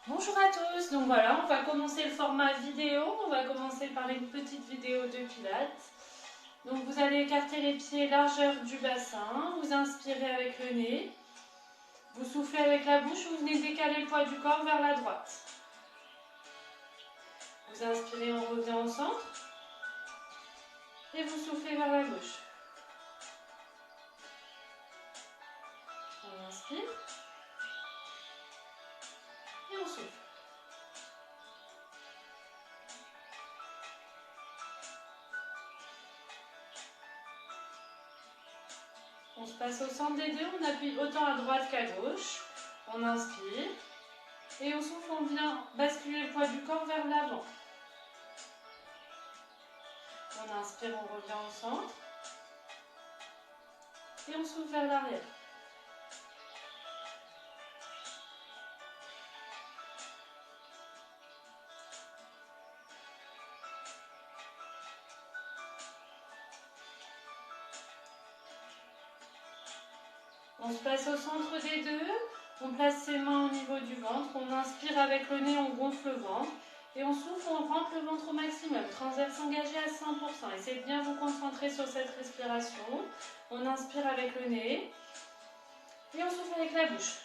Bonjour à tous, donc voilà, on va commencer le format vidéo, on va commencer par une petite vidéo de pilates. Donc vous allez écarter les pieds largeur du bassin, vous inspirez avec le nez, vous soufflez avec la bouche, vous venez décaler le poids du corps vers la droite. Vous inspirez, on revient au centre et vous soufflez vers la gauche. On inspire et on souffle. On se passe au centre des deux, on appuie autant à droite qu'à gauche. On inspire et au souffle, on vient basculer le poids du corps vers l'avant. On inspire, on revient au centre et on souffle vers l'arrière. On se place au centre des deux, on place ses mains au niveau du ventre, on inspire avec le nez, on gonfle le ventre et on souffle, on rentre le ventre au maximum, transverse engagé à 100%. Essayez de bien vous concentrer sur cette respiration. On inspire avec le nez et on souffle avec la bouche.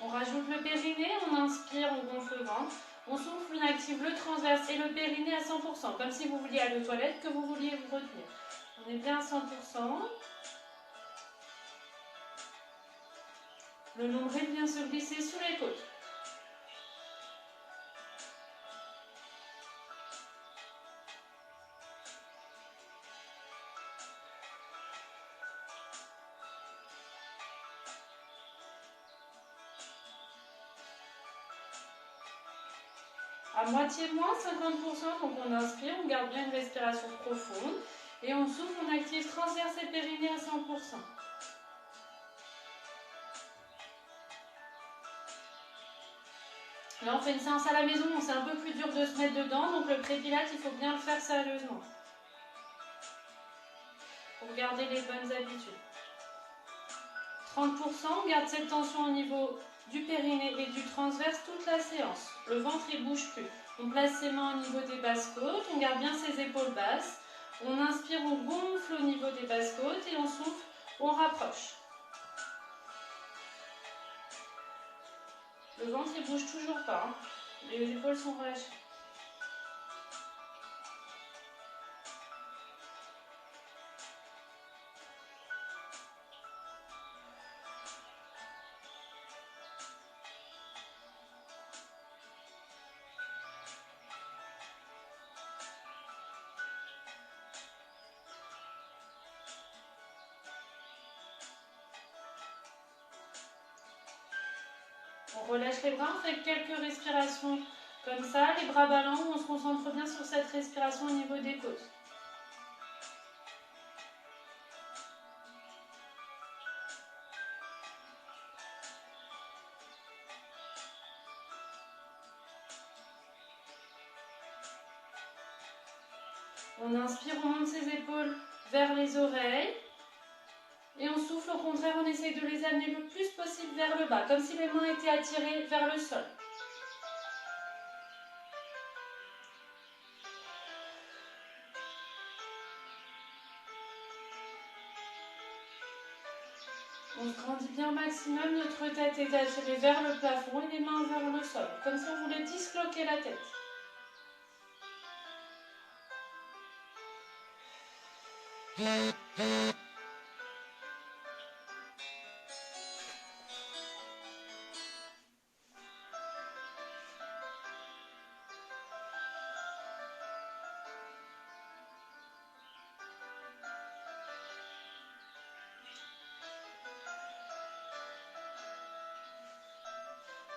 On rajoute le périnée, on inspire, on gonfle le ventre. On souffle, on active le transverse et le périnée à 100%, comme si vous vouliez aller aux toilettes, que vous vouliez vous retenir. On est bien à 100%. Le nombril vient se glisser sous les côtes. À moitié moins, 50%, donc on inspire, on garde bien une respiration profonde. Et on souffle, on active transverse et périnée à 100%. Là, on fait une séance à la maison, donc c'est un peu plus dur de se mettre dedans, donc le pré-pilates, il faut bien le faire sérieusement. Pour garder les bonnes habitudes. 30%, on garde cette tension au niveau du périnée et du transverse toute la séance. Le ventre, il ne bouge plus. On place ses mains au niveau des basses côtes, on garde bien ses épaules basses. On inspire, on gonfle au niveau des basses côtes et on souffle, on rapproche. Le ventre, il bouge toujours pas. Hein. Les épaules sont relâchées. On relâche les bras, on fait quelques respirations comme ça, les bras ballants, on se concentre bien sur cette respiration au niveau des côtes. On inspire, on monte ses épaules vers les oreilles. Et on souffle, au contraire, on essaye de les amener le plus possible vers le bas, comme si les mains étaient attirées vers le sol. On se grandit bien au maximum, notre tête est attirée vers le plafond et les mains vers le sol, comme si on voulait disloquer la tête.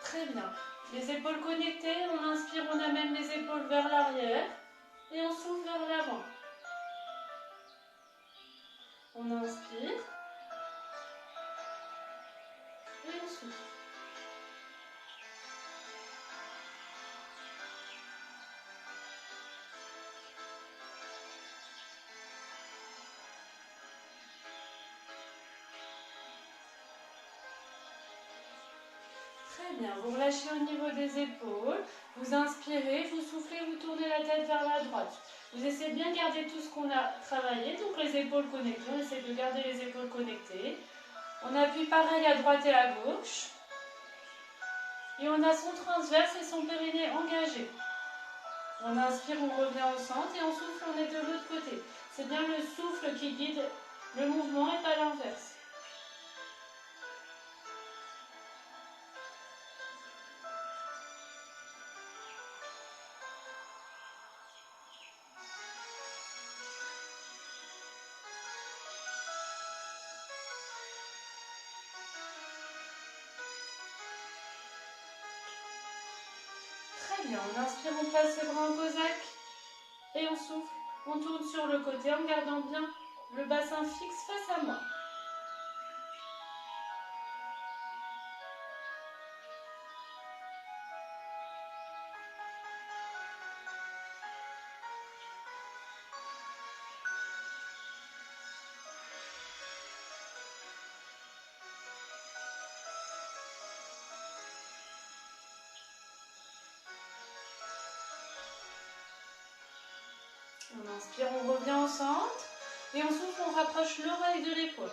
Très bien. Les épaules connectées, on inspire, on amène les épaules vers l'arrière et on souffle vers l'avant. On inspire et on souffle. Très bien, vous relâchez au niveau des épaules, vous inspirez, vous soufflez, vous tournez la tête vers la droite. Vous essayez de bien garder tout ce qu'on a travaillé, donc les épaules connectées, on essaie de garder les épaules connectées. On appuie pareil à droite et à gauche. Et on a son transverse et son périnée engagé. On inspire, on revient au centre et on souffle, on est de l'autre côté. C'est bien le souffle qui guide le mouvement et pas l'inverse. Très bien, on inspire, on place les bras en cosaque et on souffle. On tourne sur le côté en gardant bien le bassin fixe face à moi. On inspire, on revient au centre et on souffle, on rapproche l'oreille de l'épaule.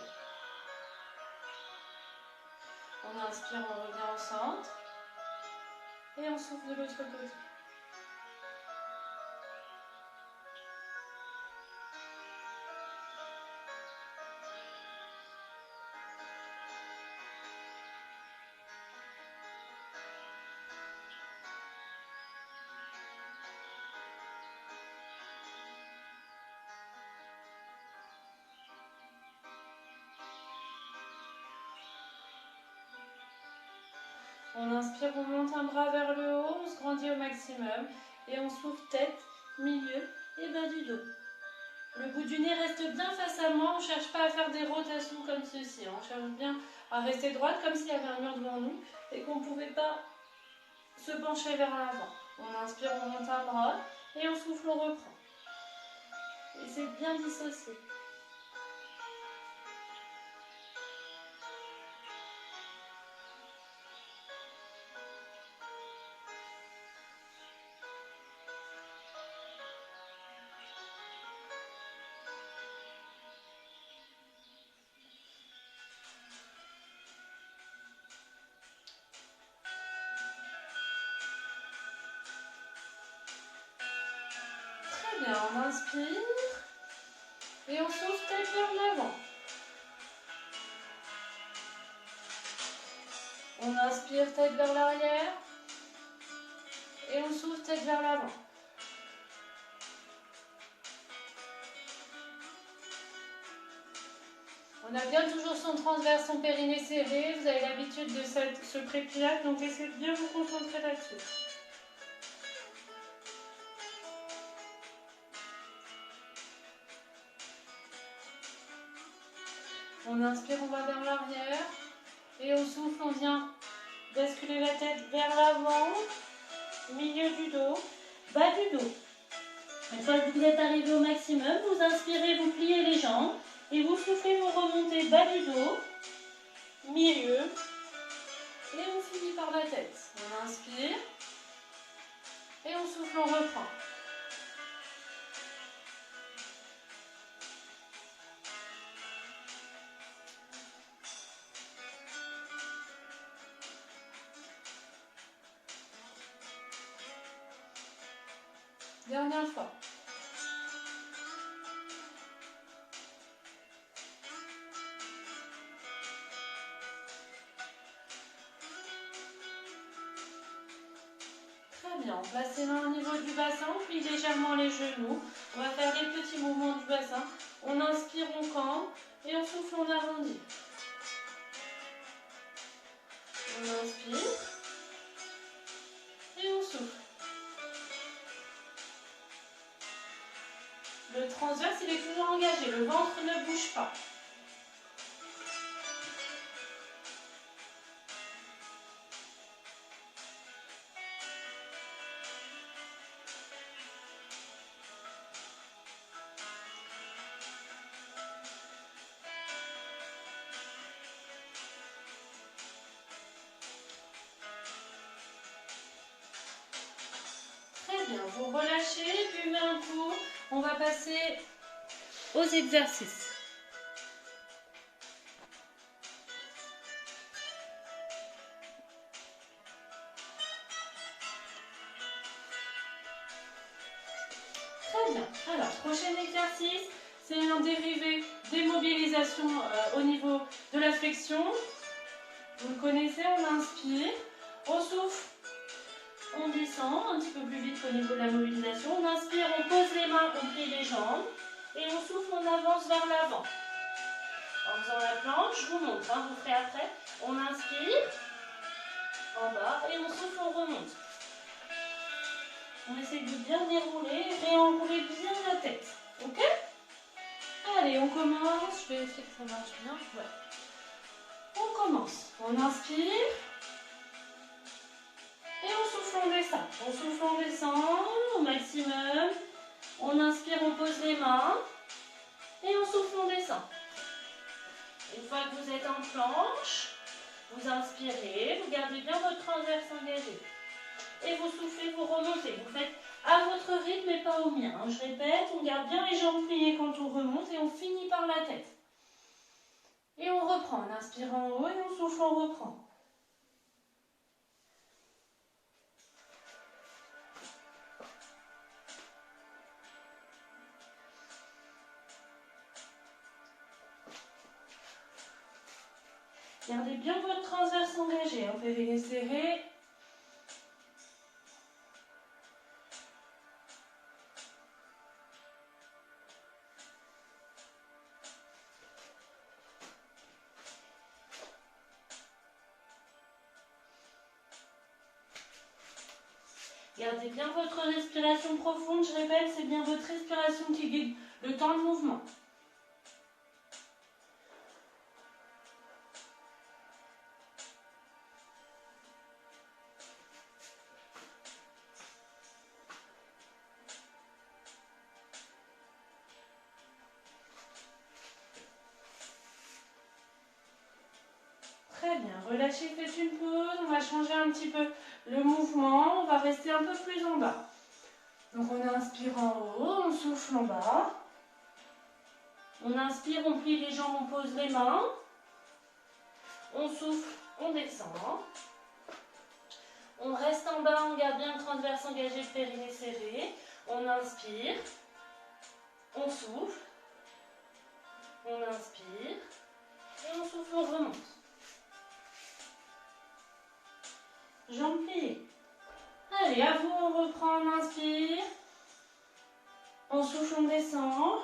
On inspire, on revient au centre et on souffle de l'autre côté. On inspire, on monte un bras vers le haut, on se grandit au maximum et on souffle tête, milieu et bas du dos. Le bout du nez reste bien face à moi, on ne cherche pas à faire des rotations comme ceci. On cherche bien à rester droite comme s'il y avait un mur devant nous et qu'on ne pouvait pas se pencher vers l'avant. On inspire, on monte un bras et on souffle, on reprend. Et c'est bien dissocié. Très bien, on inspire et on souffle tête vers l'avant. On inspire tête vers l'arrière et on souffle tête vers l'avant. On a bien toujours son transverse, son périnée serré. Vous avez l'habitude de ce pré-pilate, donc essayez de bien vous concentrer là-dessus. On inspire, on va vers l'arrière. Et on souffle, on vient basculer la tête vers l'avant, milieu du dos, bas du dos. Une fois que vous êtes arrivé au maximum, vous inspirez, vous pliez les jambes. Et vous soufflez, vous remontez bas du dos, milieu. Et on finit par la tête. On inspire. Et on souffle, on reprend. Dernière fois. Très bien, on place les mains au niveau du bassin, on plie légèrement les genoux. On va faire des petits mouvements du bassin. On inspire, on campe et on souffle, on arrondit. On inspire et on souffle. Le transverse, il est toujours engagé, le ventre ne bouge pas. bien, vous relâchez, buvez un coup. On va passer aux exercices. Très bien. Alors, prochain exercice, c'est un dérivé démobilisation au niveau de la flexion. Vous le connaissez, on inspire, on souffle, on descend un petit peu plus vite qu'au niveau de la mobilisation. On inspire, on pose les mains, on plie les jambes. Et on souffle, on avance vers l'avant. En faisant la planche, je vous montre, hein, vous ferez après. On inspire, en bas, et on souffle, on remonte. On essaie de bien dérouler, réenrouler bien la tête. Ok? Allez, on commence. Je vais essayer que ça marche bien. Ouais. On commence. On inspire. Et on souffle, on descend. On souffle, on descend au maximum. On inspire, on pose les mains. Et on souffle, on descend. Une fois que vous êtes en planche, vous inspirez, vous gardez bien votre transverse engagé. Et vous soufflez, vous remontez. Vous faites à votre rythme et pas au mien. Je répète, on garde bien les jambes pliées quand on remonte et on finit par la tête. Et on reprend. On inspire en haut et on souffle, on reprend. Gardez bien votre transverse engagé, hein, périnée serré. Gardez bien votre respiration profonde, je répète, c'est bien votre respiration qui guide le temps de mouvement. Très bien, relâchez, faites une pause, on va changer un petit peu le mouvement, on va rester un peu plus en bas. Donc on inspire en haut, on souffle en bas. On inspire, on plie les jambes, on pose les mains. On souffle, on descend. On reste en bas, on garde bien le transverse engagé, périnée serré. On inspire, on souffle, on inspire et on souffle, on remonte. Jambes pliées. Allez, à vous, on reprend, on inspire. On souffle, on descend.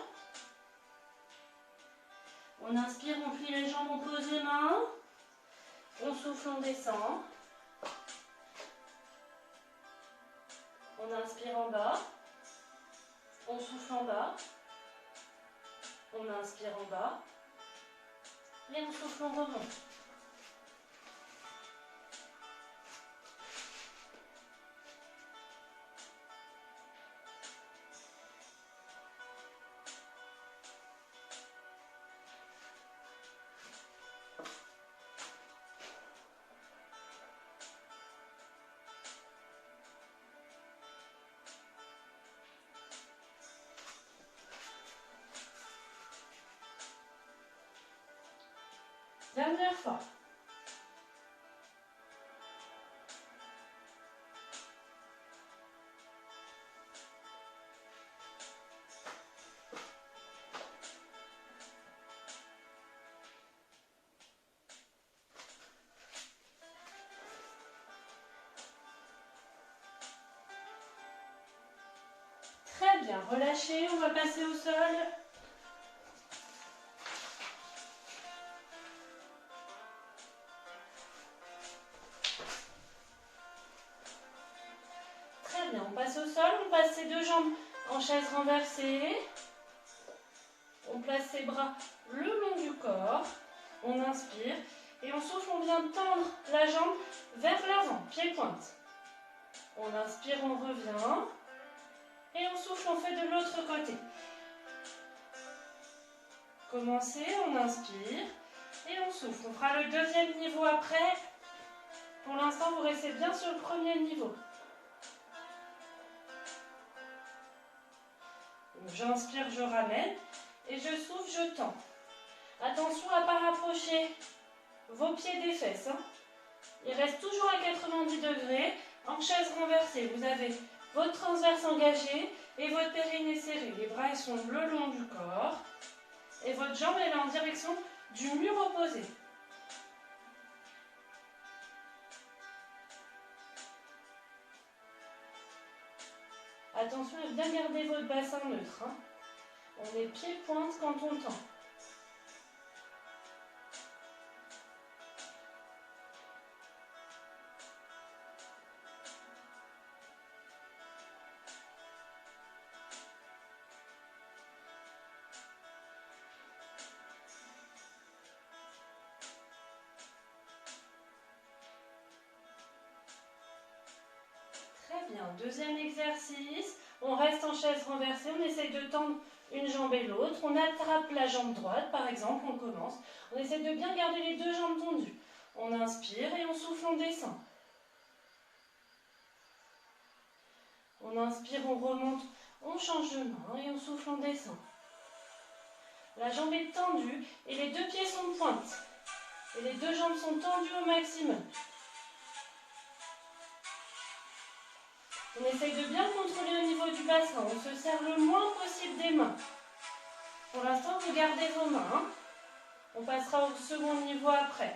On inspire, on plie les jambes, on pose les mains. On souffle, on descend. On inspire en bas. On souffle en bas. On inspire en bas. Et on souffle, on remonte. Dernière fois. Très bien, relâchez, on va passer au sol. Très bien, on passe au sol, on passe ses deux jambes en chaise renversée. On place ses bras le long du corps. On inspire et on souffle, on vient tendre la jambe vers l'avant, pied-pointe. On inspire, on revient. Et on souffle, on fait de l'autre côté. Commencez, on inspire et on souffle. On fera le deuxième niveau après. Pour l'instant, vous restez bien sur le premier niveau. J'inspire, je ramène et je souffle, je tends. Attention à ne pas rapprocher vos pieds des fesses. Hein. Il reste toujours à 90 degrés. En chaise renversée, vous avez votre transverse engagé et votre périnée serré. Les bras ils sont le long du corps et votre jambe elle est en direction du mur opposé. Attention à bien garder votre bassin neutre. Hein. On est pied-pointe quand on tend. Très bien, deuxième exercice, on reste en chaise renversée, on essaye de tendre une jambe et l'autre, on attrape la jambe droite par exemple, on commence, on essaie de bien garder les deux jambes tendues, on inspire et on souffle, on descend. On inspire, on remonte, on change de main et on souffle, on descend. La jambe est tendue et les deux pieds sont de pointe, et les deux jambes sont tendues au maximum. On essaye de bien contrôler au niveau du bassin. On se serre le moins possible des mains. Pour l'instant, vous gardez vos mains. On passera au second niveau après.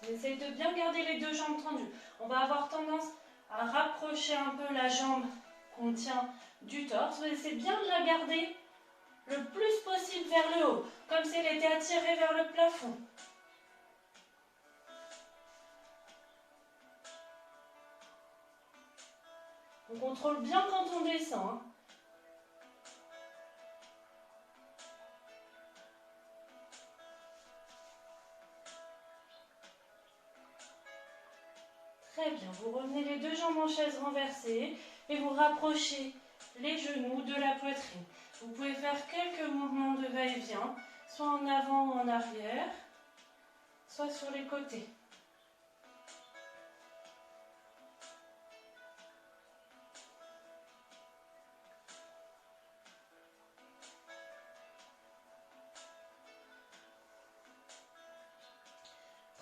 On essaye de bien garder les deux jambes tendues. On va avoir tendance à rapprocher un peu la jambe qu'on tient du torse. Vous essayez bien de la garder le plus possible vers le haut, comme si elle était attirée vers le plafond. On contrôle bien quand on descend. Hein. Très bien, vous revenez les deux jambes en chaise renversée et vous rapprochez les genoux de la poitrine. Vous pouvez faire quelques mouvements de va-et-vient, soit en avant ou en arrière, soit sur les côtés.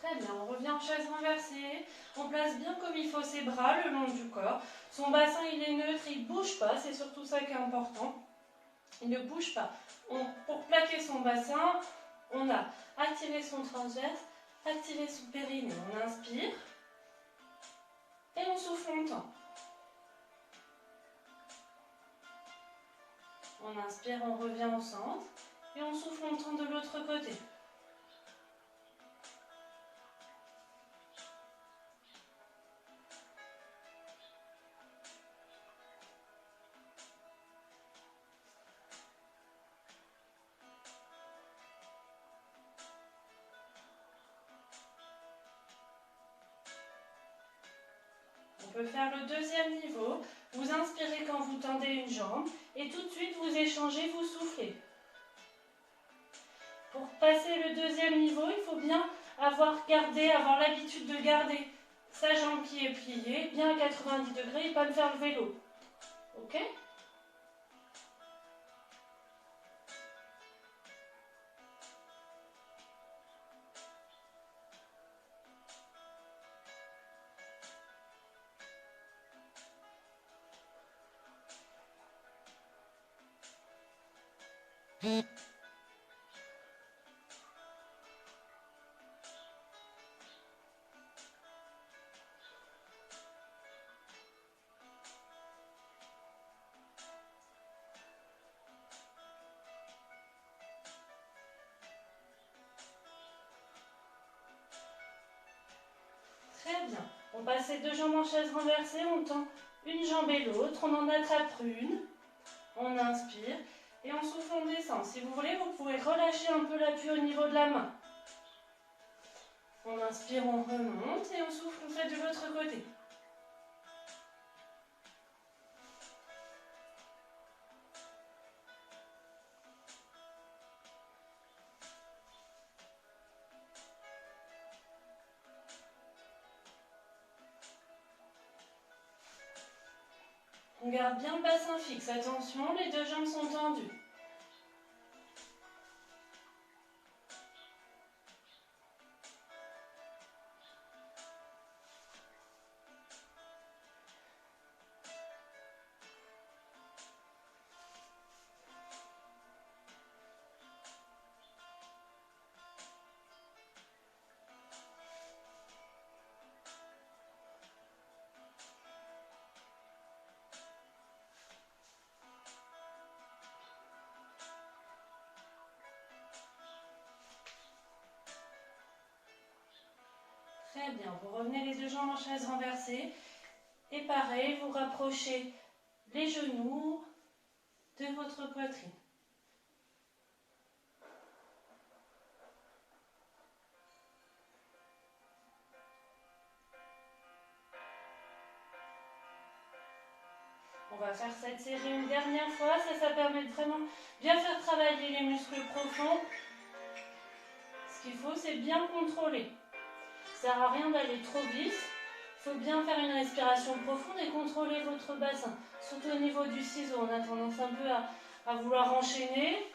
Très bien, on revient en chaise renversée, on place bien comme il faut ses bras le long du corps. Son bassin il est neutre, il ne bouge pas, c'est surtout ça qui est important. Il ne bouge pas. Pour plaquer son bassin, on a activé son transverse, activé son périnée. On inspire et on souffle longtemps. On inspire, on revient au centre et on souffle longtemps de l'autre côté. On peut faire le deuxième niveau. Vous inspirez quand vous tendez une jambe et tout de suite vous échangez, vous soufflez. Pour passer le deuxième niveau, il faut bien avoir l'habitude de garder sa jambe qui est pliée, bien à 90 degrés et pas me faire le vélo. Ok ? Très bien. On passe les deux jambes en chaise renversée, on tend une jambe et l'autre, on en attrape une, on inspire Et on souffle, on descend. Si vous voulez, vous pouvez relâcher un peu l'appui au niveau de la main. On inspire, on remonte et on souffle, on fait de l'autre côté. On garde bien le bassin fixe. Attention, les deux jambes sont tendues. Très bien, vous revenez les deux jambes en chaise renversée. Et pareil, vous rapprochez les genoux de votre poitrine. On va faire cette série une dernière fois. Ça permet de vraiment bien faire travailler les muscles profonds. Ce qu'il faut, c'est bien contrôler. Ça ne sert à rien d'aller trop vite. Il faut bien faire une respiration profonde et contrôler votre bassin. Surtout au niveau du ciseau, on a tendance un peu à vouloir enchaîner.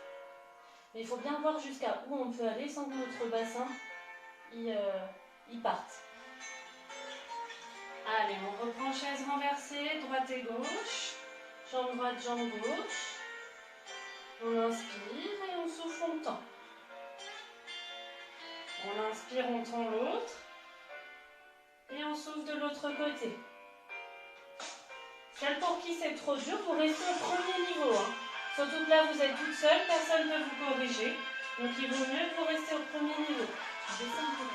Mais il faut bien voir jusqu'à où on peut aller sans que notre bassin il parte. Allez, on reprend chaise renversée, droite et gauche. Jambe droite, jambe gauche. On inspire et on souffle, on tend. On inspire, on tend l'autre. Et on souffle de l'autre côté. Celle pour qui c'est trop dur, vous restez au premier niveau. Surtout que là, vous êtes toute seule, personne ne peut vous corriger. Donc il vaut mieux que vous restiez au premier niveau. Je descends un peu.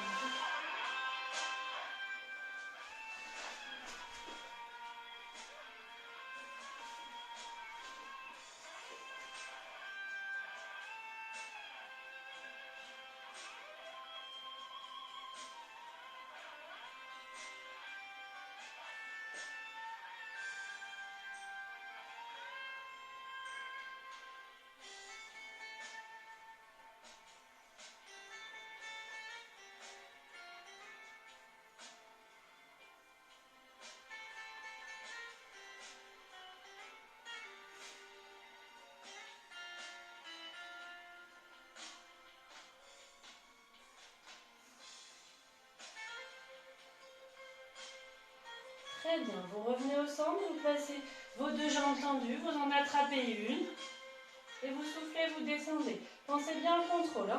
Très bien, vous revenez au centre, vous placez vos deux jambes tendues, vous en attrapez une et vous soufflez, vous descendez. Pensez bien au contrôle.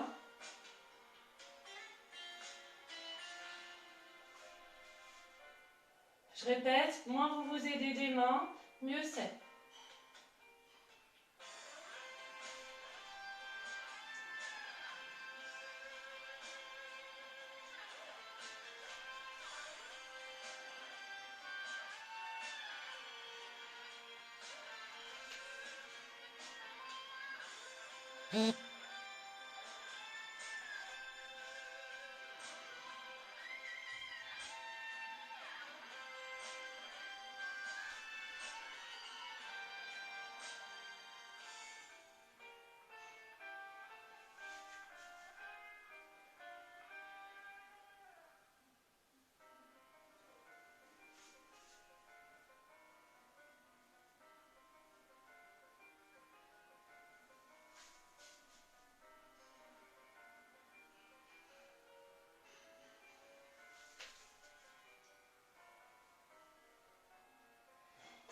Je répète, moins vous vous aidez des mains, mieux c'est.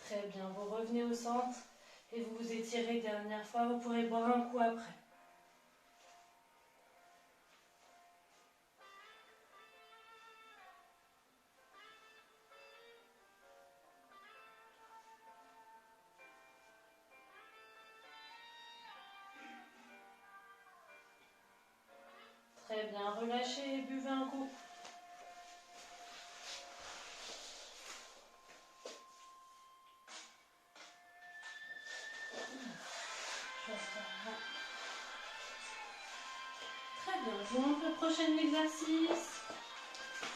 Très bien, vous revenez au centre et vous vous étirez dernière fois, vous pourrez boire un coup après. Très bien, relâchez et buvez un coup. Très bien, je vous montre le prochain exercice.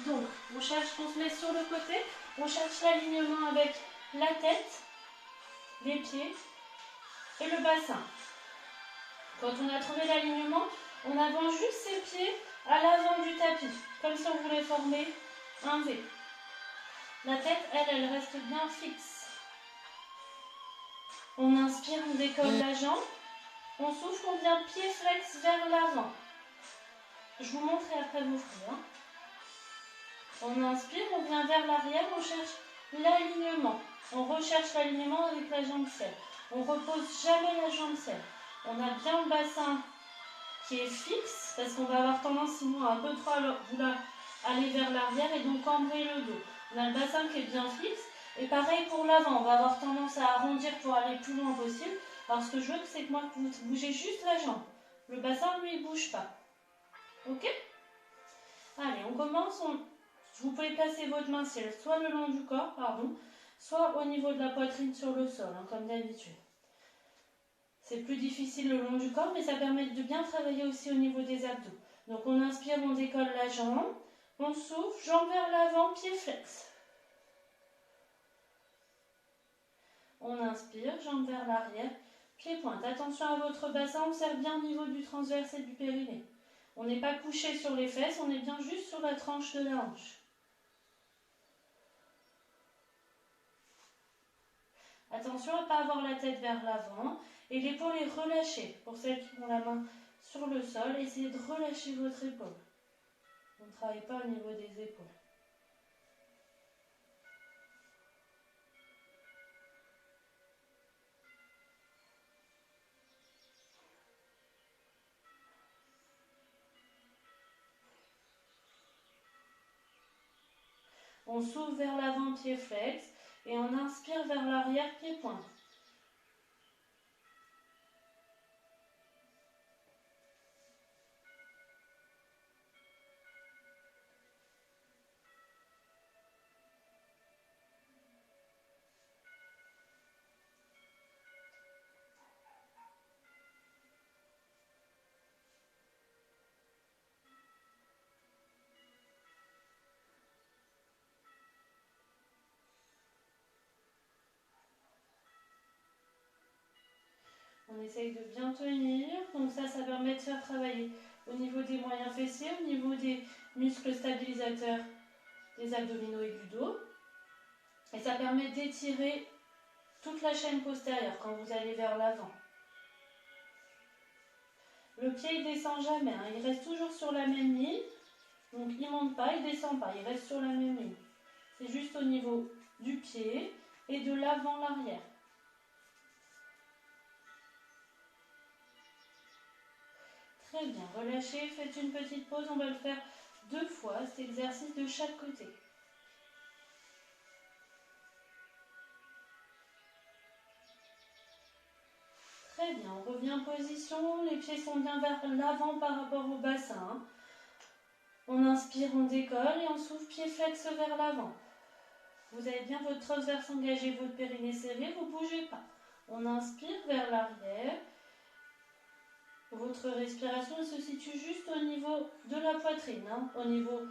Donc, on se met sur le côté, on cherche l'alignement avec la tête, les pieds et le bassin. Quand on a trouvé l'alignement, on avance juste ses pieds à l'avant du tapis, comme si on voulait former un V. La tête, elle reste bien fixe. On inspire, on décolle la jambe. On souffle, on vient pied flex vers l'avant. Je vous montre et après vous ferez. On inspire, on vient vers l'arrière, on cherche l'alignement. On recherche l'alignement avec la jambe selle. On ne repose jamais la jambe selle. On a bien le bassin qui est fixe, parce qu'on va avoir tendance sinon à un peu trop vouloir aller vers l'arrière et donc cambrer le dos. On a le bassin qui est bien fixe. Et pareil pour l'avant, on va avoir tendance à arrondir pour aller le plus loin possible. Alors ce que je veux, c'est que vous bougez juste la jambe. Le bassin, lui, il ne bouge pas. Ok? Allez, on commence. Vous pouvez placer votre main soit le long du corps, soit au niveau de la poitrine sur le sol, comme d'habitude. C'est plus difficile le long du corps, mais ça permet de bien travailler aussi au niveau des abdos. Donc on inspire, on décolle la jambe. On souffle, jambe vers l'avant, pied flex. On inspire, jambe vers l'arrière, pied pointe. Attention à votre bassin, observe bien au niveau du transverse et du périnée. On n'est pas couché sur les fesses, on est bien juste sur la tranche de la hanche. Attention à ne pas avoir la tête vers l'avant et l'épaule est relâchée. Pour celles qui ont la main sur le sol, essayez de relâcher votre épaule. On ne travaille pas au niveau des épaules. On souffle vers l'avant, pied flex, et on inspire vers l'arrière, pied pointe. On essaye de bien tenir, donc ça permet de faire travailler au niveau des moyens fessiers, au niveau des muscles stabilisateurs des abdominaux et du dos. Et ça permet d'étirer toute la chaîne postérieure quand vous allez vers l'avant. Le pied ne descend jamais, il reste toujours sur la même ligne. Donc il ne monte pas, il ne descend pas, il reste sur la même ligne. C'est juste au niveau du pied et de l'avant-l'arrière. Très bien, relâchez, faites une petite pause, on va le faire 2 fois, cet exercice de chaque côté. Très bien, on revient en position, les pieds sont bien vers l'avant par rapport au bassin. On inspire, on décolle et on souffle, pied flex vers l'avant. Vous avez bien votre transverse engagé, votre périnée serré, vous ne bougez pas. On inspire vers l'arrière. Votre respiration se situe juste au niveau de la poitrine, au niveau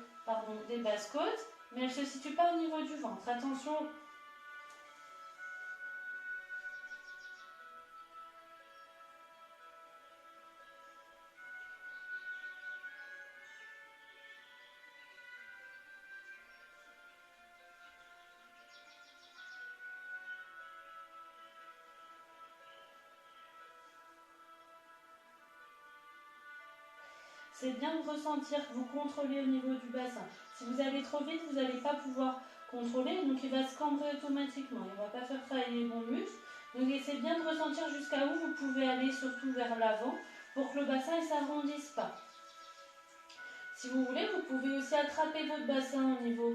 des basses côtes, mais elle ne se situe pas au niveau du ventre. Attention. C'est bien de ressentir que vous contrôlez au niveau du bassin. Si vous allez trop vite, vous n'allez pas pouvoir contrôler, donc il va se cambrer automatiquement. Il ne va pas faire travailler les bons muscles. Donc essayez bien de ressentir jusqu'à où vous pouvez aller, surtout vers l'avant, pour que le bassin ne s'arrondisse pas. Si vous voulez, vous pouvez aussi attraper votre bassin au niveau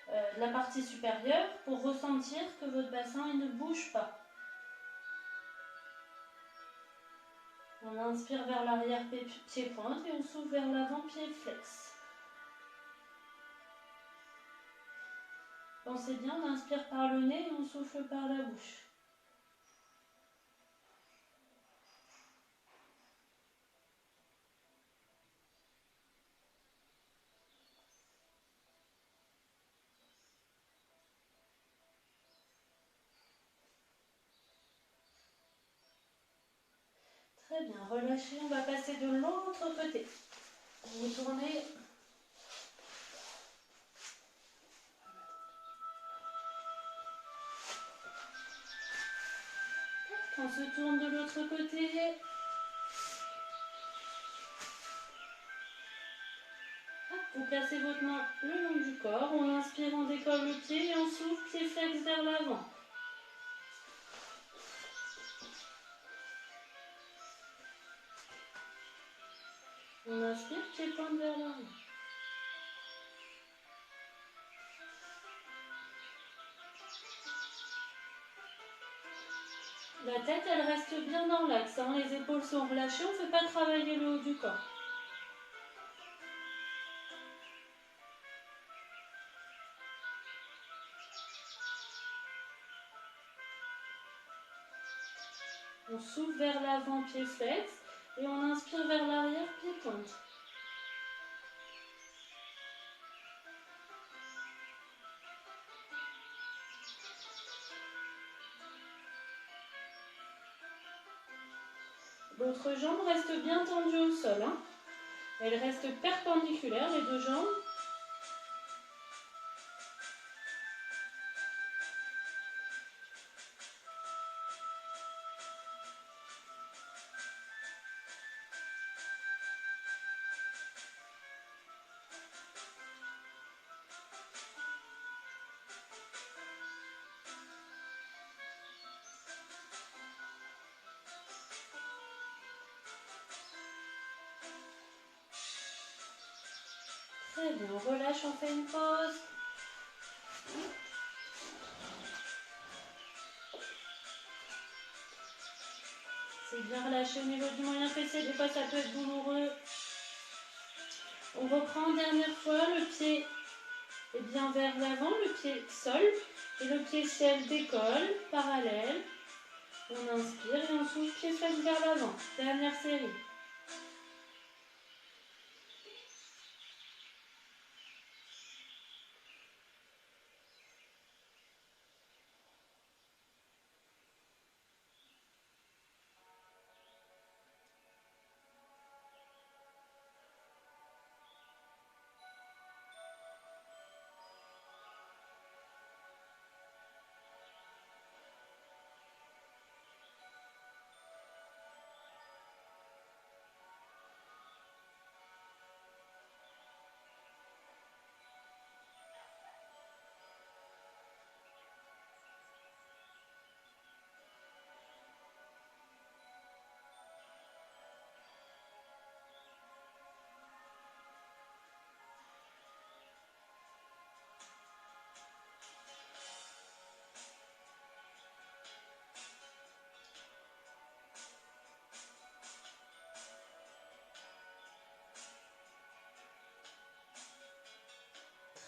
de la partie supérieure pour ressentir que votre bassin ne bouge pas. On inspire vers l'arrière, pied pointe, et on souffle vers l'avant, pied flex. Pensez bien, on inspire par le nez et on souffle par la bouche. Très bien, relâchez, on va passer de l'autre côté. Vous tournez. On se tourne de l'autre côté. Vous placez votre main le long du corps. On inspire, on décolle le pied et on souffle, pied flex vers l'avant. On inspire, pied pointe vers l'avant. La tête, elle reste bien dans l'axe. Hein. Les épaules sont relâchées. On ne fait pas travailler le haut du corps. On souffle vers l'avant, pied flex. Et on inspire vers l'arrière, pied pointe. L'autre jambe reste bien tendue au sol. Hein. Elle reste perpendiculaire, les deux jambes. Très bien, on relâche, on fait une pause. C'est bien relâché au niveau du moyen fessier, des fois ça peut être douloureux. On reprend dernière fois, le pied est bien vers l'avant, le pied sol et le pied ciel décolle, parallèle. On inspire et on souffle, pied flex vers l'avant. Dernière série.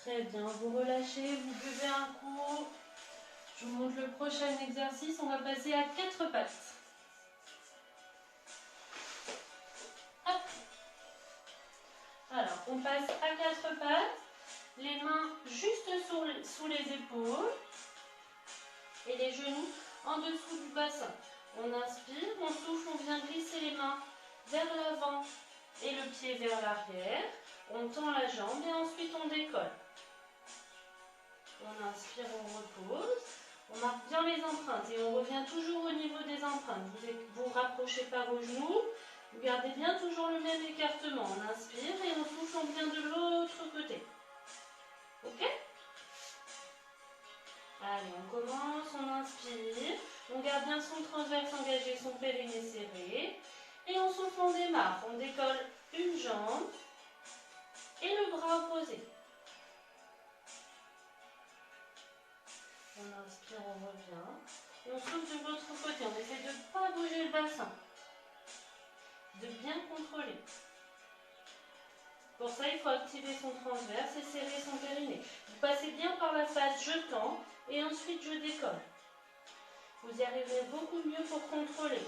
Très bien, vous relâchez, vous buvez un coup. Je vous montre le prochain exercice. On va passer à 4 pattes. Hop. Alors, on passe à 4 pattes. Les mains juste sous les épaules. Et les genoux en dessous du bassin. On inspire, on souffle, on vient glisser les mains vers l'avant et le pied vers l'arrière. On tend la jambe et ensuite on décolle. On inspire, on repose. On marque bien les empreintes et on revient toujours au niveau des empreintes. Vous vous rapprochez pas vos genoux. Vous gardez bien toujours le même écartement. On inspire et on souffle, on vient de l'autre côté. Ok ? Allez, on commence, on inspire. On garde bien son transverse engagé, son périnée serré. Et on souffle, on démarre. On décolle une jambe et le bras opposé. On inspire, on revient. Et on souffle de l'autre côté. On essaie de ne pas bouger le bassin. De bien contrôler. Pour ça, il faut activer son transverse et serrer son périnée. Vous passez bien par la face, je tends et ensuite je décolle. Vous y arriverez beaucoup mieux pour contrôler.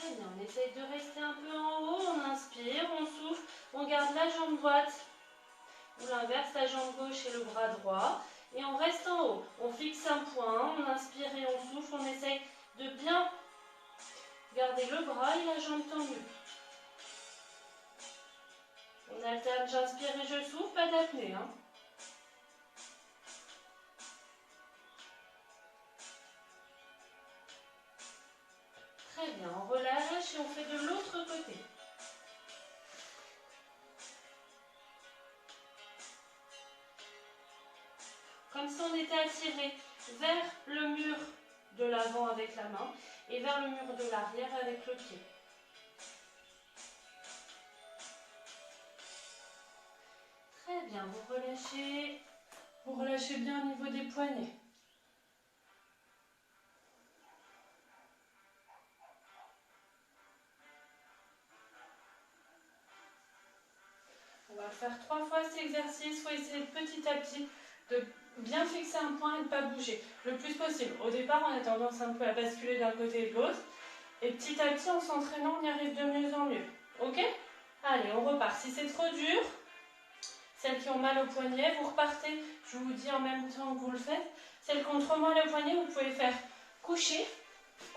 Très bien, on essaye de rester un peu en haut, on inspire, on souffle, on garde la jambe droite ou l'inverse, la jambe gauche et le bras droit. Et on reste en haut, on fixe un point, on inspire et on souffle, on essaye de bien garder le bras et la jambe tendue. On alterne, j'inspire et je souffle, pas d'apnée. Très bien, on relâche et on fait de l'autre côté. Comme si on était attiré vers le mur de l'avant avec la main et vers le mur de l'arrière avec le pied. Très bien, vous relâchez bien au niveau des poignets. On va faire 3 fois cet exercice, il faut essayer petit à petit de bien fixer un point et de ne pas bouger le plus possible. Au départ, on a tendance un peu à basculer d'un côté et de l'autre. Et petit à petit, en s'entraînant, on y arrive de mieux en mieux. Ok? Allez, on repart. Si c'est trop dur, celles qui ont mal au poignet, vous repartez. Je vous dis en même temps que vous le faites. Celles qui ont trop mal au poignet, vous pouvez faire coucher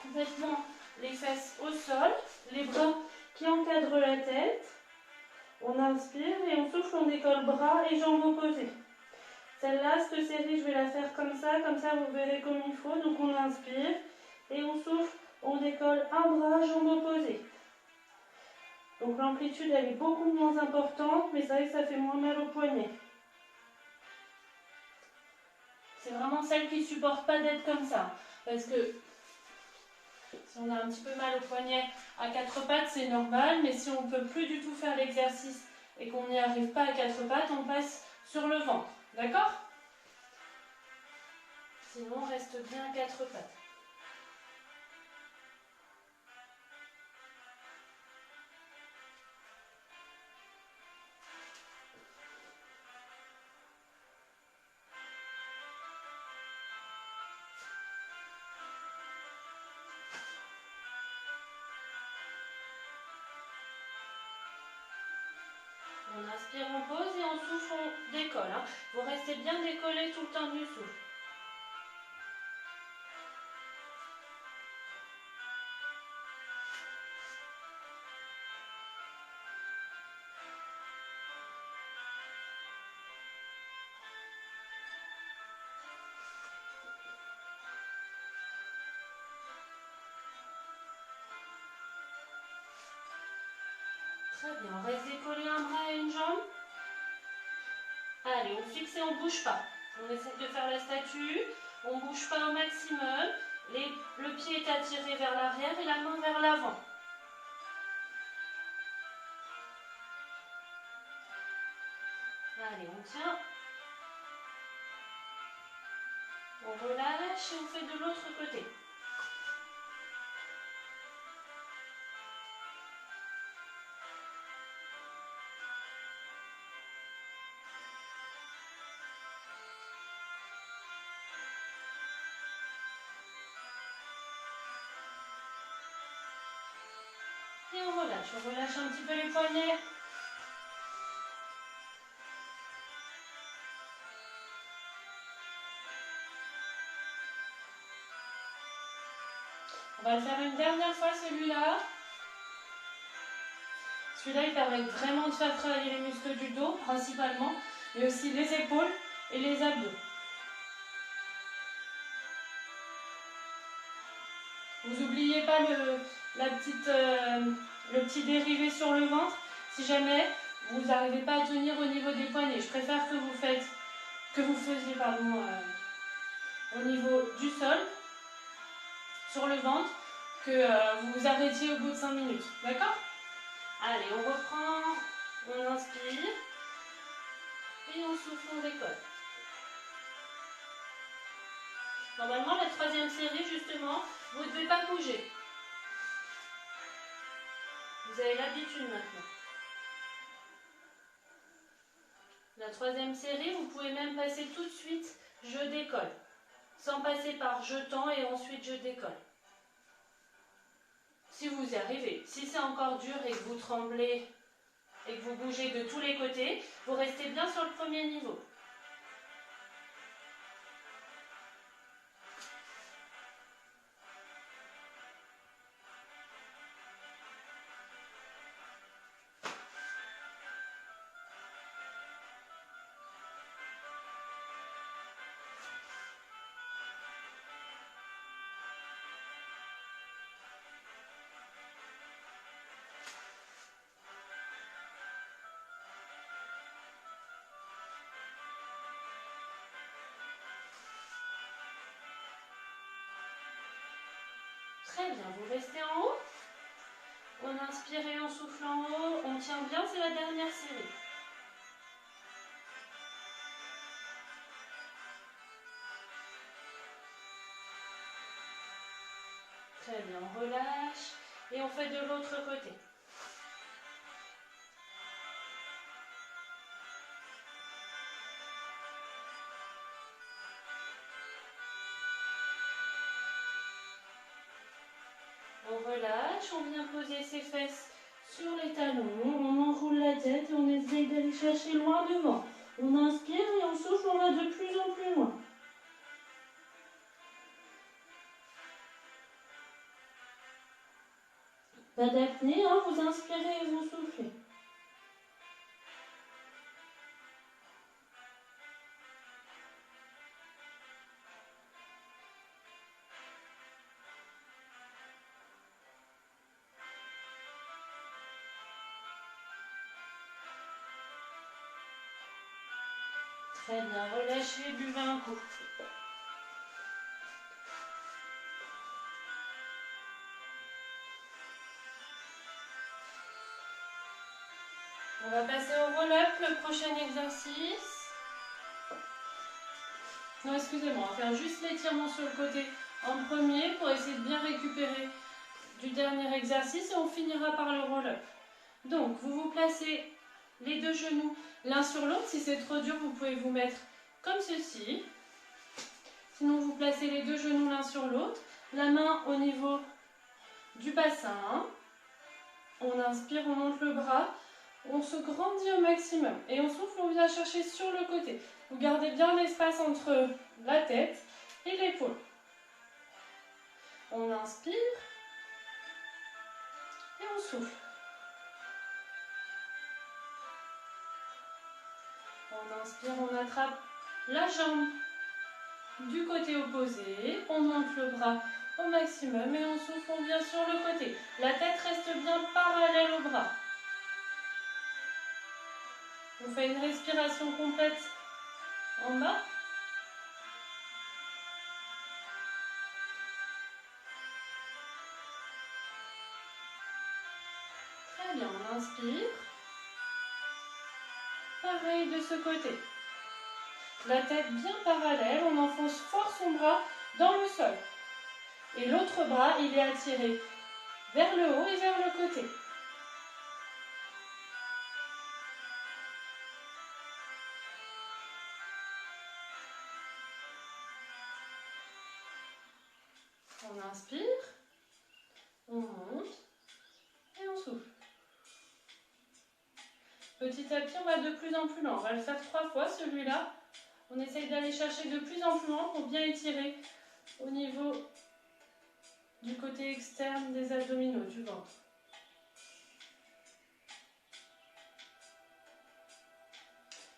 complètement les fesses au sol, les bras qui encadrent la tête. On inspire et on souffle, on décolle bras et jambes opposées. Celle-là, cette série, je vais la faire comme ça vous verrez comme il faut. Donc on inspire et on souffle, on décolle un bras, jambes opposées. Donc l'amplitude, elle est beaucoup moins importante, mais c'est vrai que ça fait moins mal au poignet. C'est vraiment celle qui ne supporte pas d'être comme ça. Parce que si on a un petit peu mal au poignet à 4 pattes, c'est normal, mais si on ne peut plus du tout faire l'exercice et qu'on n'y arrive pas à 4 pattes, on passe sur le ventre. D'accord? Sinon, on reste bien à 4 pattes. On inspire, on pose et on souffle, on décolle. Vous restez bien décollé tout le temps du souffle. Très bien, on reste décollé un bras et une jambe. Allez, on fixe et on ne bouge pas. On essaie de faire la statue, on ne bouge pas au maximum. Le pied est attiré vers l'arrière et la main vers l'avant. Allez, on tient. On relâche et on fait de l'autre côté. Et on relâche un petit peu les poignets. On va le faire une dernière fois celui-là. Celui-là, il permet vraiment de faire travailler les muscles du dos, principalement, mais aussi les épaules et les abdos. Vous n'oubliez pas le petit dérivé sur le ventre. Si jamais vous n'arrivez pas à tenir au niveau des poignets, je préfère que vous faisiez au niveau du sol, sur le ventre, que vous vous arrêtiez au bout de 5 minutes. D'accord? Allez, on reprend, on inspire et on souffle, on décolle. Normalement, la troisième série, justement, vous ne devez pas bouger. Vous avez l'habitude maintenant. La troisième série, vous pouvez même passer tout de suite, je décolle. Sans passer par je tends et ensuite je décolle. si vous y arrivez. Si c'est encore dur et que vous tremblez et que vous bougez de tous les côtés, vous restez bien sur le premier niveau. Très bien, vous restez en haut. On inspire et on souffle en haut. On tient bien, c'est la dernière série. Très bien, on relâche et on fait de l'autre côté. On relâche, on vient poser ses fesses sur les talons, on enroule la tête et on essaye d'aller chercher loin devant. On inspire et on souffle, on va de plus en plus loin. Pas d'apnée, hein, vous inspirez et vous soufflez. Très bien, relâchez, buvez un coup. On va passer au roll-up, le prochain exercice. Non, excusez-moi, on va faire juste l'étirement sur le côté en premier pour essayer de bien récupérer du dernier exercice et on finira par le roll-up. Donc, vous vous placez les deux genoux l'un sur l'autre. Si c'est trop dur, vous pouvez vous mettre comme ceci. Sinon, vous placez les deux genoux l'un sur l'autre. La main au niveau du bassin. On inspire, on monte le bras. On se grandit au maximum. Et on souffle, on vient chercher sur le côté. Vous gardez bien l'espace entre la tête et l'épaule. On inspire et on souffle. On inspire, on attrape la jambe du côté opposé. On monte le bras au maximum et on souffle, on vient sur le côté. La tête reste bien parallèle au bras. On fait une respiration complète en bas. Très bien, on inspire. Pareil de ce côté. La tête bien parallèle, on enfonce fort son bras dans le sol. Et l'autre bras, il est attiré vers le haut et vers le côté. On inspire, on monte et on souffle. Petit à petit, on va de plus en plus loin. On va le faire 3 fois celui-là. On essaye d'aller chercher de plus en plus loin pour bien étirer au niveau du côté externe des abdominaux, du ventre.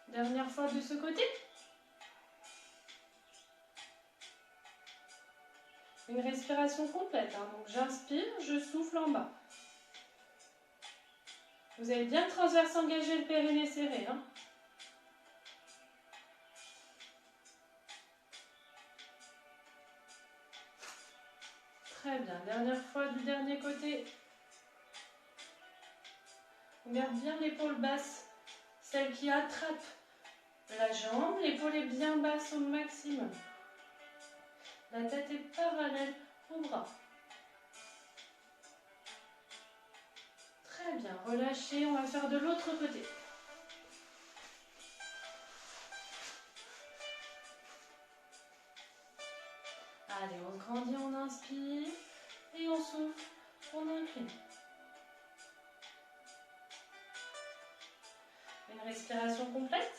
Dernière fois de ce côté. Une respiration complète. Donc j'inspire, je souffle en bas. Vous avez bien le transverse engagé, le périnée serré. Très bien. Dernière fois du dernier côté. On garde bien l'épaule basse, celle qui attrape la jambe. L'épaule est bien basse au maximum. La tête est parallèle au bras. Très bien. Relâchez. On va faire de l'autre côté. Allez, on grandit, on inspire et on souffle. On incline incline. Une respiration complète.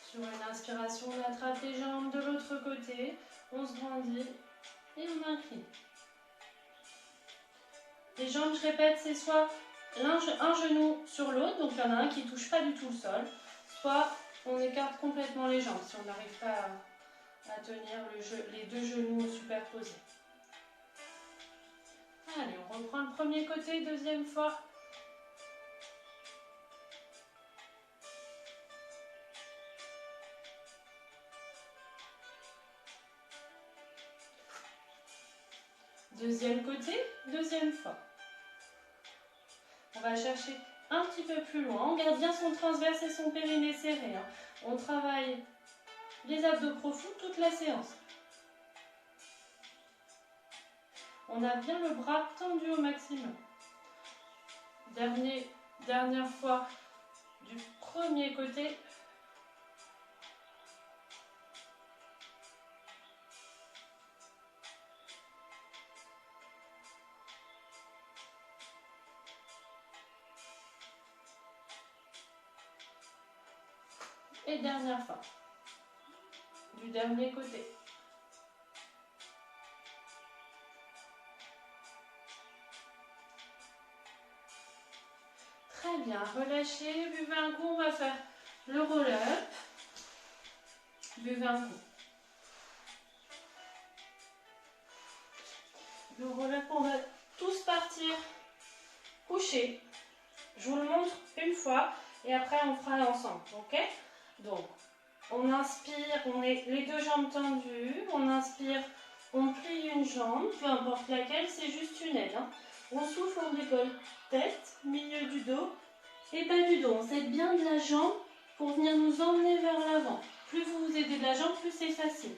Sur une inspiration, on attrape les jambes de l'autre côté, on se grandit et on incline. Les jambes, je répète, c'est soit un genou sur l'autre, donc il y en a un qui ne touche pas du tout le sol, soit on écarte complètement les jambes si on n'arrive pas à tenir les deux genoux superposés. Allez, on reprend le premier côté, deuxième fois. Deuxième côté, deuxième fois. On va chercher un petit peu plus loin. On garde bien son transverse et son périnée serré. On travaille les abdos profonds toute la séance. On a bien le bras tendu au maximum. Dernière fois du premier côté. Et dernière fois du dernier côté. Très bien, relâchez, buvez un coup, on va faire le roll-up. Buvez un coup. Le roll-up, on va tous partir coucher. Je vous le montre une fois et après on fera ensemble, ok? Donc, on inspire, on est les deux jambes tendues, on inspire, on plie une jambe, peu importe laquelle, c'est juste une aide. On souffle, on décolle tête, milieu du dos et bas du dos. On s'aide bien de la jambe pour venir nous emmener vers l'avant. Plus vous vous aidez de la jambe, plus c'est facile.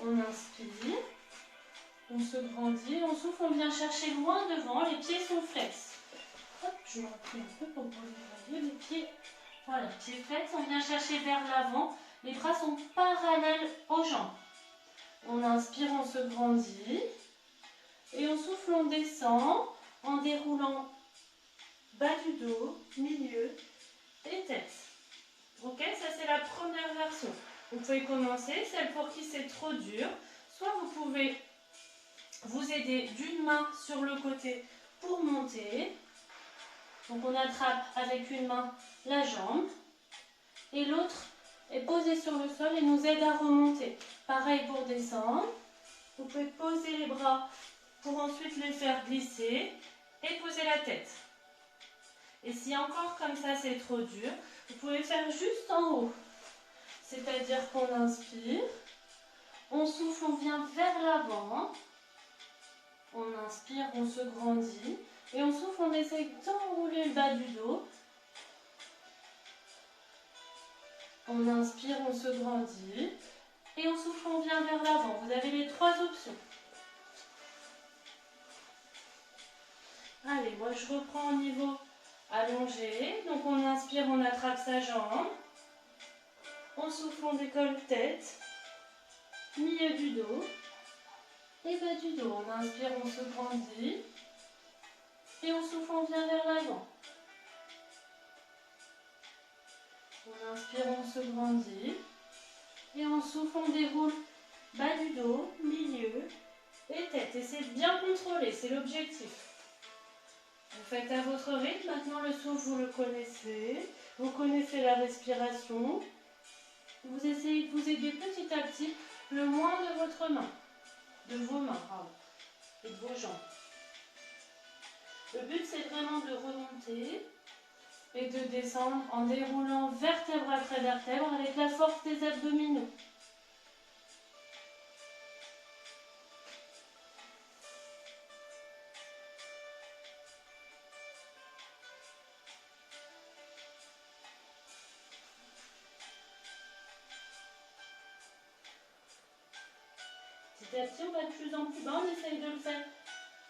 On inspire, on se grandit, on souffle, on vient chercher loin devant, les pieds sont flex. Hop, je m'en prie un peu pour que vous voyez les pieds. Voilà, pieds flex, on vient chercher vers l'avant. Les bras sont parallèles aux jambes. On inspire, on se grandit. Et on souffle, on descend en déroulant bas du dos, milieu et tête. Ok, ça c'est la première version. Vous pouvez commencer, celle pour qui c'est trop dur. Soit vous pouvez vous aider d'une main sur le côté pour monter. Donc on attrape avec une main la jambe et l'autre est posée sur le sol et nous aide à remonter. Pareil pour descendre. Vous pouvez poser les bras pour ensuite les faire glisser et poser la tête. Et si encore comme ça c'est trop dur, vous pouvez faire juste en haut. C'est-à-dire qu'on inspire, on souffle, on vient vers l'avant. On inspire, on se grandit. Et on souffle, on essaye d'enrouler le bas du dos. On inspire, on se grandit. Et on souffle, on vient vers l'avant. Vous avez les trois options. Allez, moi je reprends au niveau allongé. Donc on inspire, on attrape sa jambe. On souffle, on décolle tête. Milieu du dos. Et bas du dos. On inspire, on se grandit. Et on souffle, on vient vers l'avant. On inspire, on se grandit. Et on souffle, on déroule bas du dos, milieu et tête. Et c'est bien contrôlé, c'est l'objectif. Vous faites à votre rythme. Maintenant, le souffle, vous le connaissez. Vous connaissez la respiration. Vous essayez de vous aider petit à petit le moins de votre main. De vos mains, pardon. Et de vos jambes. Le but, c'est vraiment de remonter et de descendre en déroulant vertèbre après vertèbre avec la force des abdominaux. Petit à petit, on va de plus en plus bas. On essaye de le faire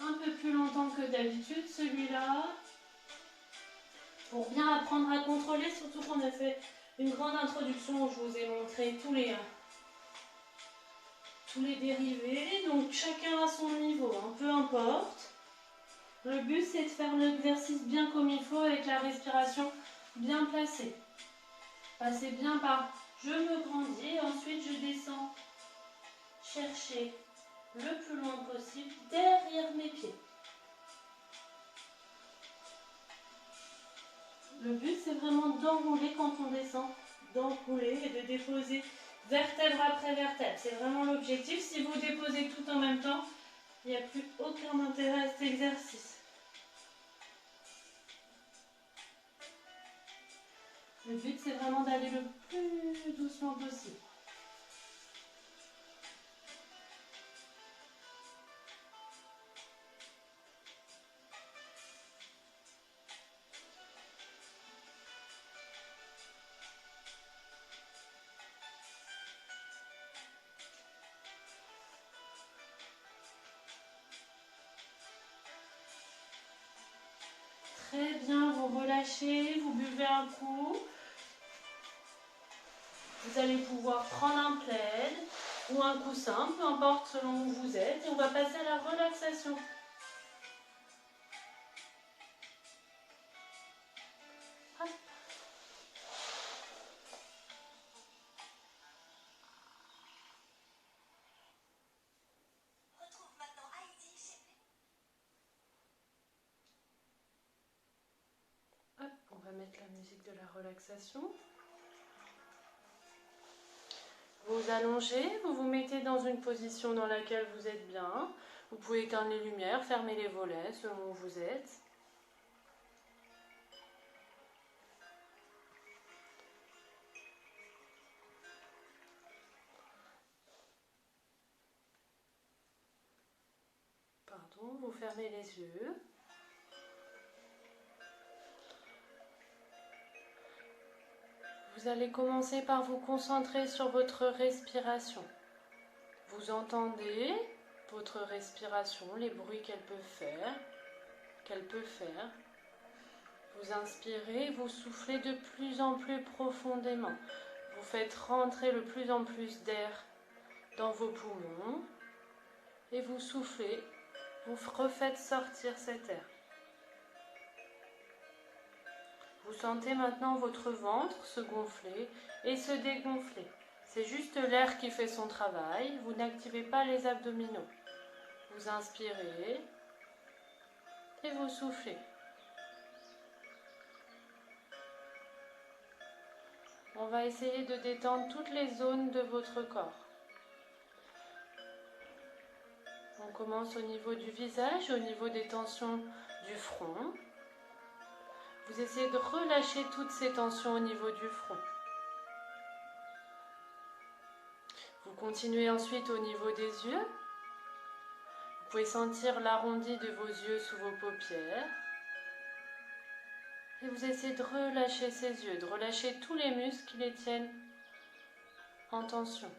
un peu plus longtemps que d'habitude, celui-là. Pour bien apprendre à contrôler, surtout qu'on a fait une grande introduction où je vous ai montré tous les tous les dérivés, donc chacun à son niveau, hein, peu importe. Le but c'est de faire l'exercice bien comme il faut avec la respiration bien placée. Passez bien par je me grandis, ensuite je descends chercher le plus loin possible derrière mes pieds. Le but c'est vraiment d'enrouler quand on descend, d'enrouler et de déposer vertèbre après vertèbre. C'est vraiment l'objectif. Si vous déposez tout en même temps, il n'y a plus aucun intérêt à cet exercice. Le but c'est vraiment d'aller le plus doucement possible. Très bien, vous relâchez, vous buvez un coup. Vous allez pouvoir prendre un plaid ou un coussin, peu importe selon où vous êtes. Et on va passer à la relaxation. Hop. Retrouve maintenant Heidi chez Hop, on va mettre la musique de la relaxation. Vous allongez, vous vous mettez dans une position dans laquelle vous êtes bien. Vous pouvez éteindre les lumières, fermer les volets selon où vous êtes. Pardon, vous fermez les yeux. Vous allez commencer par vous concentrer sur votre respiration. Vous entendez votre respiration, les bruits qu'elle peut faire. Vous inspirez, vous soufflez de plus en plus profondément. Vous faites rentrer de plus en plus d'air dans vos poumons et vous soufflez, vous refaites sortir cet air. Vous sentez maintenant votre ventre se gonfler et se dégonfler. C'est juste l'air qui fait son travail, vous n'activez pas les abdominaux. Vous inspirez et vous soufflez. On va essayer de détendre toutes les zones de votre corps. On commence au niveau du visage, au niveau des tensions du front. Vous essayez de relâcher toutes ces tensions au niveau du front. Vous continuez ensuite au niveau des yeux. Vous pouvez sentir l'arrondi de vos yeux sous vos paupières. Et vous essayez de relâcher ces yeux, de relâcher tous les muscles qui les tiennent en tension.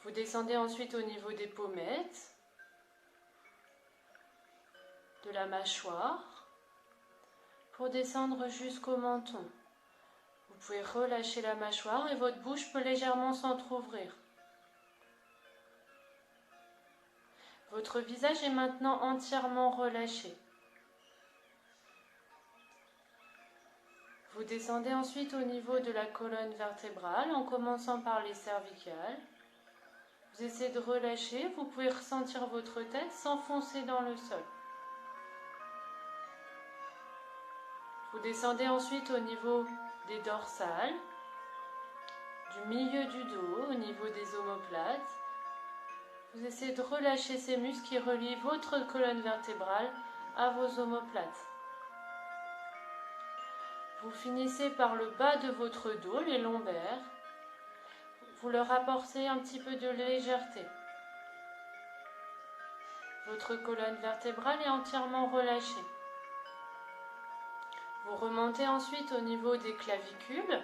Vous descendez ensuite au niveau des pommettes, de la mâchoire, pour descendre jusqu'au menton. Vous pouvez relâcher la mâchoire et votre bouche peut légèrement s'entrouvrir. Votre visage est maintenant entièrement relâché. Vous descendez ensuite au niveau de la colonne vertébrale en commençant par les cervicales. Vous essayez de relâcher, vous pouvez ressentir votre tête s'enfoncer dans le sol. Vous descendez ensuite au niveau des dorsales, du milieu du dos, au niveau des omoplates. Vous essayez de relâcher ces muscles qui relient votre colonne vertébrale à vos omoplates. Vous finissez par le bas de votre dos, les lombaires. Vous leur apportez un petit peu de légèreté. Votre colonne vertébrale est entièrement relâchée. Vous remontez ensuite au niveau des clavicules.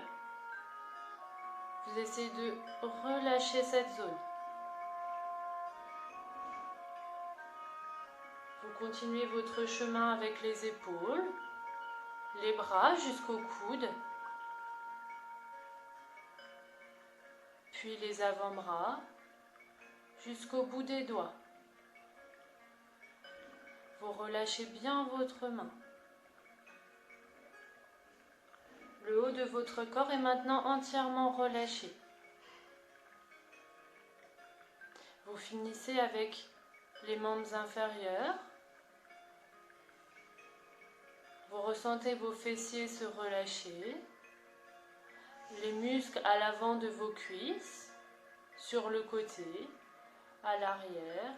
Vous essayez de relâcher cette zone. Vous continuez votre chemin avec les épaules, les bras jusqu'au coude, puis les avant-bras, jusqu'au bout des doigts. Vous relâchez bien votre main. Le haut de votre corps est maintenant entièrement relâché. Vous finissez avec les membres inférieurs. Vous ressentez vos fessiers se relâcher, les muscles à l'avant de vos cuisses, sur le côté, à l'arrière.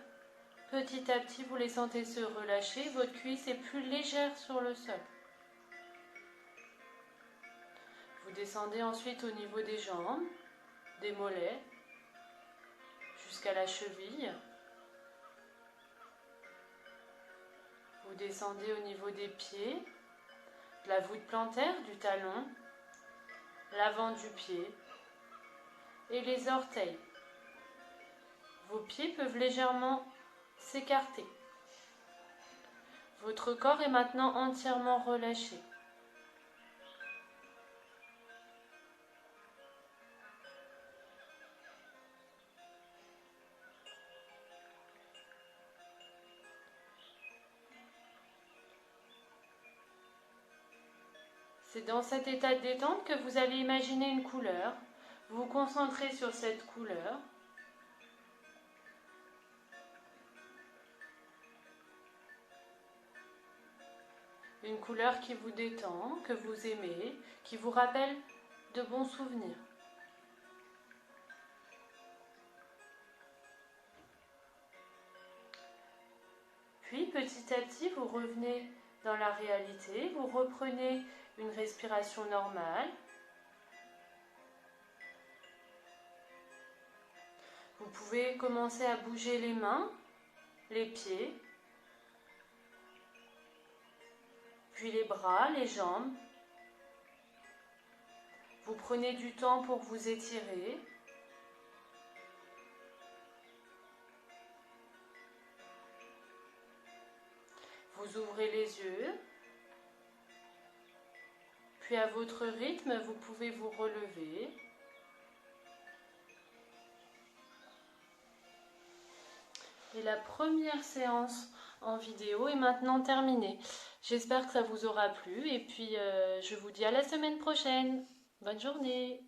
Petit à petit, vous les sentez se relâcher. Votre cuisse est plus légère sur le sol. Vous descendez ensuite au niveau des jambes, des mollets, jusqu'à la cheville. Vous descendez au niveau des pieds, de la voûte plantaire, du talon, l'avant du pied et les orteils. Vos pieds peuvent légèrement s'écarter. Votre corps est maintenant entièrement relâché. C'est dans cet état de détente que vous allez imaginer une couleur. Vous vous concentrez sur cette couleur. Une couleur qui vous détend, que vous aimez, qui vous rappelle de bons souvenirs. Puis petit à petit, vous revenez dans la réalité, vous reprenez une respiration normale. Vous pouvez commencer à bouger les mains, les pieds, puis les bras, les jambes. Vous prenez du temps pour vous étirer. Vous ouvrez les yeux. Puis à votre rythme, vous pouvez vous relever. Et la première séance en vidéo est maintenant terminée. J'espère que ça vous aura plu et puis je vous dis à la semaine prochaine. Bonne journée!